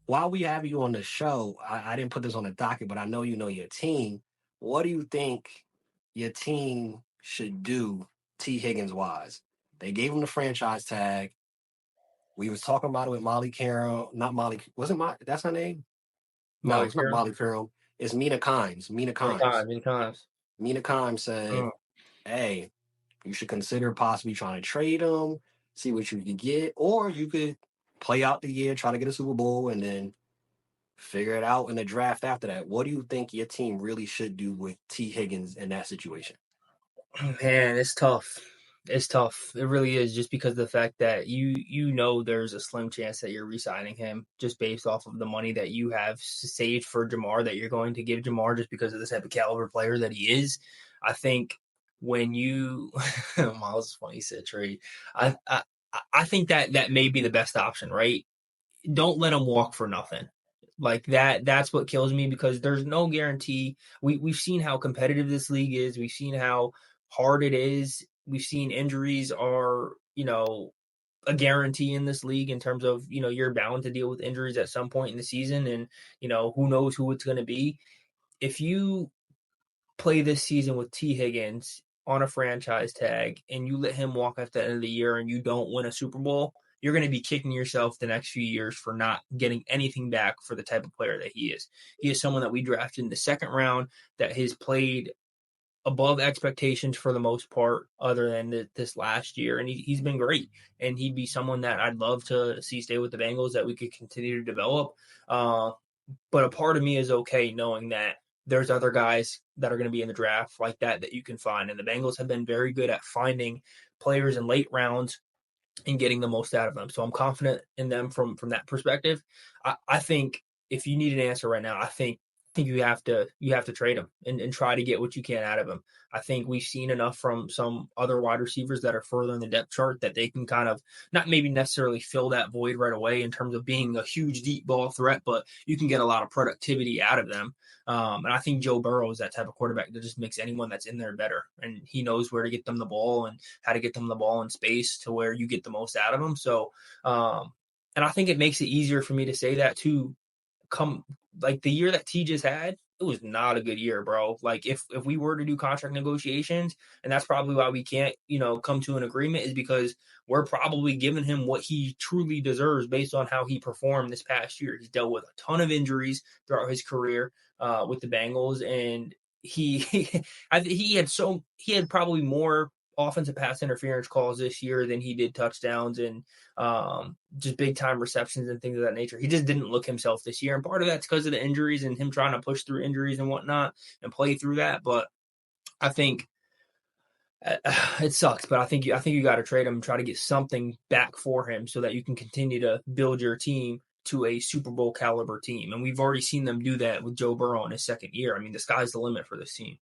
while we have you on the show, I didn't put this on the docket, but I know you know your team. What do you think your team should do T. Higgins wise? They gave him the franchise tag. We was talking about it with Molly Carroll. Not Molly. Wasn't my that's her name? No, Molly it's not Kieran, Molly Carroll. It's Mina Kimes. Mina many Kimes. times, many times. Mina Kimes said, Mm. hey, you should consider possibly trying to trade him, see what you can get, or you could play out the year, try to get a Super Bowl, and then figure it out in the draft after that. What do you think your team really should do with T. Higgins in that situation? Man, it's tough. It's tough. It really is, just because of the fact that you know there's a slim chance that you're re-signing him just based off of the money that you have saved for Jamar, that you're going to give Jamar, just because of the type of caliber player that he is. I think when you Miles is funny, he said trade. I, I I think that may be the best option, right? Don't let him walk for nothing. Like that's what kills me, because there's no guarantee. We've seen how competitive this league is. We've seen how hard it is. We've seen injuries are, a guarantee in this league, in terms of, you're bound to deal with injuries at some point in the season, and who knows who it's going to be. If you play this season with T. Higgins on a franchise tag and you let him walk at the end of the year and you don't win a Super Bowl, you're going to be kicking yourself the next few years for not getting anything back for the type of player that he is. He is someone that we drafted in the second round, that has played above expectations for the most part, other than this last year. And he's been great. And he'd be someone that I'd love to see stay with the Bengals, that we could continue to develop. Uh, but a part of me is okay knowing that there's other guys that are going to be in the draft like that you can find. And the Bengals have been very good at finding players in late rounds and getting the most out of them. So I'm confident in them from that perspective. I think if you need an answer right now, I think you have to trade him and try to get what you can out of him. I think we've seen enough from some other wide receivers that are further in the depth chart, that they can kind of not maybe necessarily fill that void right away in terms of being a huge deep ball threat, but you can get a lot of productivity out of them. And I think Joe Burrow is that type of quarterback that just makes anyone that's in there better. And he knows where to get them the ball and how to get them the ball in space to where you get the most out of them. So, and I think it makes it easier for me to say that too. Come like the year that T just had, it was not a good year, bro. Like if we were to do contract negotiations, and that's probably why we can't, come to an agreement, is because we're probably giving him what he truly deserves based on how he performed this past year. He's dealt with a ton of injuries throughout his career with the Bengals, and he he had probably more offensive pass interference calls this year than he did touchdowns, and just big time receptions and things of that nature. He just didn't look himself this year. And part of that's because of the injuries and him trying to push through injuries and whatnot and play through that. But I think it sucks, but I think you got to trade him and try to get something back for him so that you can continue to build your team to a Super Bowl caliber team. And we've already seen them do that with Joe Burrow in his second year. I mean, the sky's the limit for this team.